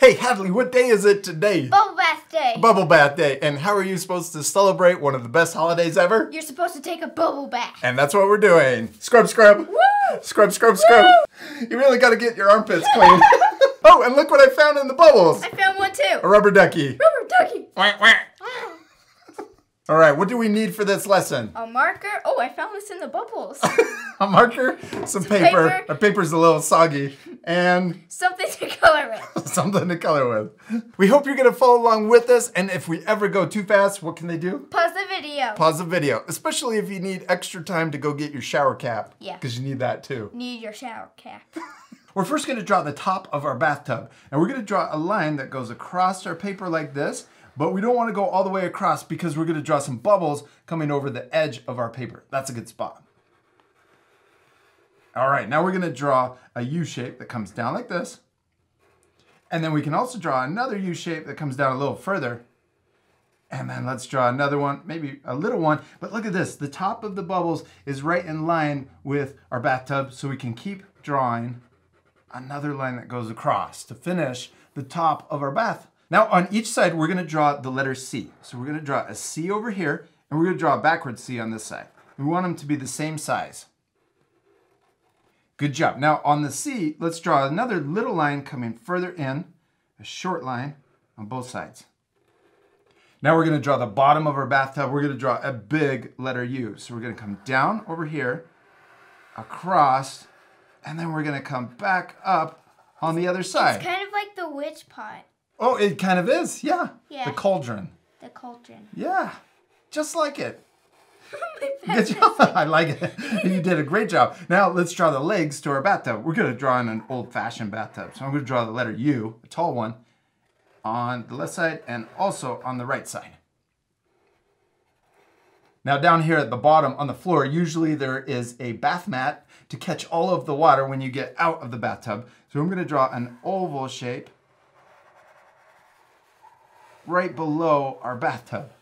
Hey Hadley, what day is it today? Bubble bath day. Bubble bath day. And how are you supposed to celebrate one of the best holidays ever? You're supposed to take a bubble bath. And that's what we're doing. Scrub, scrub. Woo! Scrub, scrub, scrub. You really got to get your armpits clean. Oh, and look what I found in the bubbles. I found one too. A rubber ducky. Rubber ducky. Quack, quack. All right, what do we need for this lesson? A marker. Oh, I found this in the bubbles. A marker, some paper. Our paper's a little soggy. And something to color with. Something to color with. We hope you're going to follow along with us. And if we ever go too fast, what can they do? Pause the video. Pause the video. Especially if you need extra time to go get your shower cap. Yeah. Because you need that too. Need your shower cap. We're first going to draw the top of our bathtub. And we're going to draw a line that goes across our paper like this. But we don't want to go all the way across because we're going to draw some bubbles coming over the edge of our paper. That's a good spot. All right, now we're going to draw a U shape that comes down like this. And then we can also draw another U shape that comes down a little further. And then let's draw another one, maybe a little one. But look at this, the top of the bubbles is right in line with our bathtub, so we can keep drawing another line that goes across to finish the top of our bath. Now on each side, we're going to draw the letter C. So we're going to draw a C over here, and we're going to draw a backward C on this side. We want them to be the same size. Good job. Now on the C, let's draw another little line coming further in, a short line on both sides. Now we're going to draw the bottom of our bathtub. We're going to draw a big letter U. So we're going to come down over here, across, and then we're going to come back up on the other side. It's kind of like the witch pot. Oh, it kind of is, yeah. Yeah. The cauldron. The cauldron. Yeah, just like it. Good job. I like it. You did a great job. Now let's draw the legs to our bathtub. We're going to draw in an old-fashioned bathtub. So I'm going to draw the letter U, a tall one, on the left side and also on the right side. Now down here at the bottom on the floor, usually there is a bath mat to catch all of the water when you get out of the bathtub. So I'm going to draw an oval shape right below our bathtub.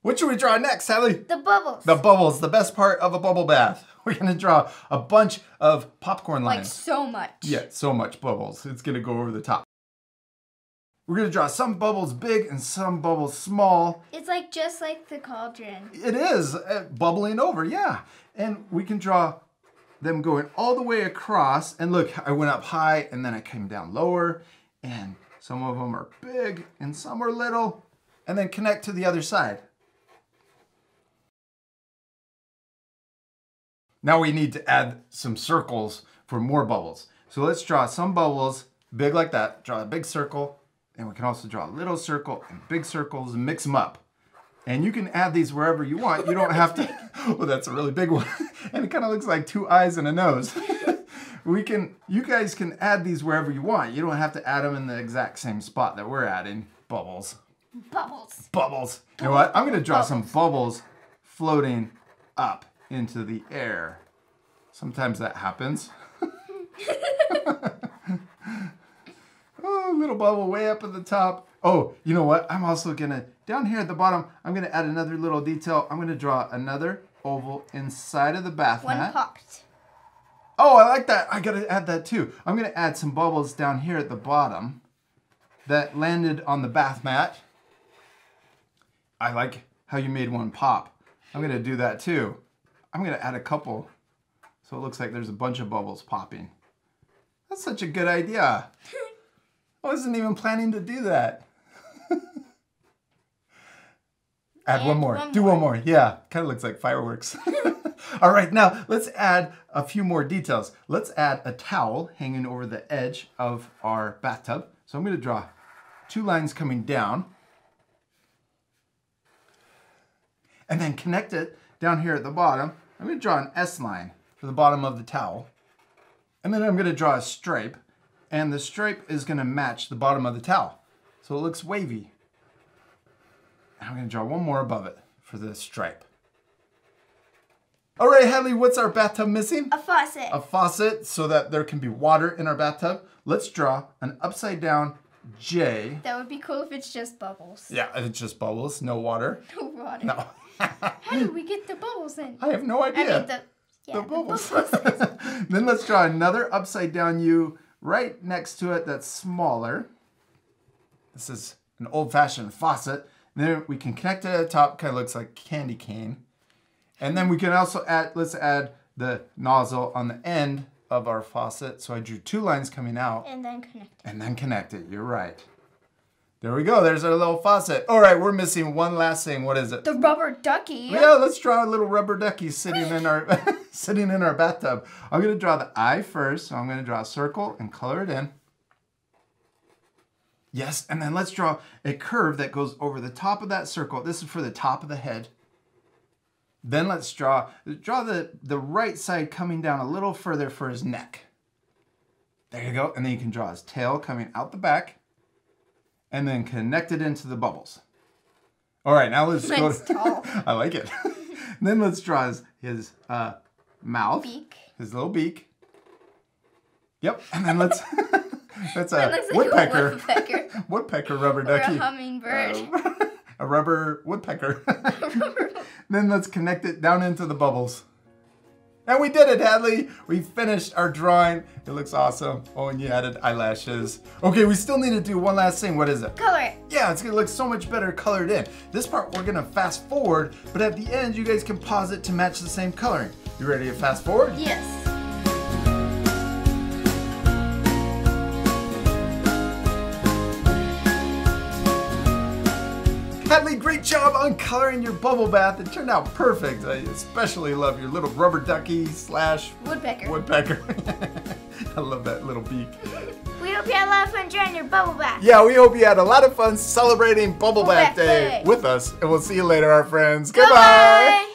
What should we draw next, Sally? The bubbles. The bubbles, the best part of a bubble bath. We're going to draw a bunch of popcorn lines. Like so much. Yeah, so much bubbles. It's going to go over the top. We're going to draw some bubbles big and some bubbles small. It's like just like the cauldron. It is bubbling over, yeah. And we can draw them going all the way across. And look, I went up high and then I came down lower. And some of them are big and some are little. And then connect to the other side. Now we need to add some circles for more bubbles. So let's draw some bubbles big like that. Draw a big circle. And we can also draw a little circle and big circles and mix them up. And you can add these wherever you want. You don't have to. Oh, that's a really big one. And it kind of looks like two eyes and a nose. You guys can add these wherever you want. You don't have to add them in the exact same spot that we're adding. Bubbles. Bubbles. Bubbles. You know what? I'm going to draw some bubbles floating up into the air. Sometimes that happens. Oh, little bubble way up at the top. Oh, you know what? I'm also going to, down here at the bottom, I'm going to add another little detail. I'm going to draw another oval inside of the bath mat. One popped. Oh, I like that. I got to add that too. I'm going to add some bubbles down here at the bottom that landed on the bath mat. I like how you made one pop. I'm going to do that too. I'm going to add a couple so it looks like there's a bunch of bubbles popping. That's such a good idea. I wasn't even planning to do that. Add one more. Do one more. Yeah, kind of looks like fireworks. All right, now let's add a few more details. Let's add a towel hanging over the edge of our bathtub. So I'm going to draw two lines coming down. And then connect it down here at the bottom. I'm going to draw an S line for the bottom of the towel. And then I'm going to draw a stripe. And the stripe is going to match the bottom of the towel. So it looks wavy. And I'm going to draw one more above it for the stripe. All right, Hadley, what's our bathtub missing? A faucet. A faucet so that there can be water in our bathtub. Let's draw an upside down J. That would be cool if it's just bubbles. Yeah, it's just bubbles, no water. No water. No. How do we get the bubbles in? I have no idea. I mean, the bubbles. Then let's draw another upside down U right next to it that's smaller. This is an old-fashioned faucet. And then we can connect it at the top, kind of looks like candy cane. And then we can also add, let's add the nozzle on the end of our faucet. So I drew 2 lines coming out. And then connect it. And then connect it, you're right. There we go, there's our little faucet. All right, we're missing one last thing. What is it? The rubber ducky. Yeah, let's draw a little rubber ducky sitting in our sitting in our bathtub. I'm gonna draw the eye first, so I'm gonna draw a circle and color it in. Yes, and then let's draw a curve that goes over the top of that circle. This is for the top of the head. Then let's draw the right side coming down a little further for his neck. There you go, and then you can draw his tail coming out the back. And then connect it into the bubbles. All right, now let's go. Tall. I like it. Then let's draw his mouth, Beak. his little beak. Yep, and then let's that's a That looks like a woodpecker. woodpecker. Woodpecker rubber Or ducky. a hummingbird. A rubber woodpecker. Then let's connect it down into the bubbles. And we did it, Hadley. We finished our drawing. It looks awesome. Oh, and you added eyelashes. Okay, we still need to do one last thing. What is it? Color it. Yeah, it's gonna look so much better colored in. This part we're gonna fast forward, but at the end you guys can pause it to match the same coloring. You ready to fast forward? Yes. Hadley, great job on coloring your bubble bath. It turned out perfect. I especially love your little rubber ducky slash Woodpecker. I love that little beak. We hope you had a lot of fun drawing your bubble bath. Yeah, we hope you had a lot of fun celebrating Bubble Bath Bath Day Day with us. And we'll see you later, our friends. Goodbye. Goodbye.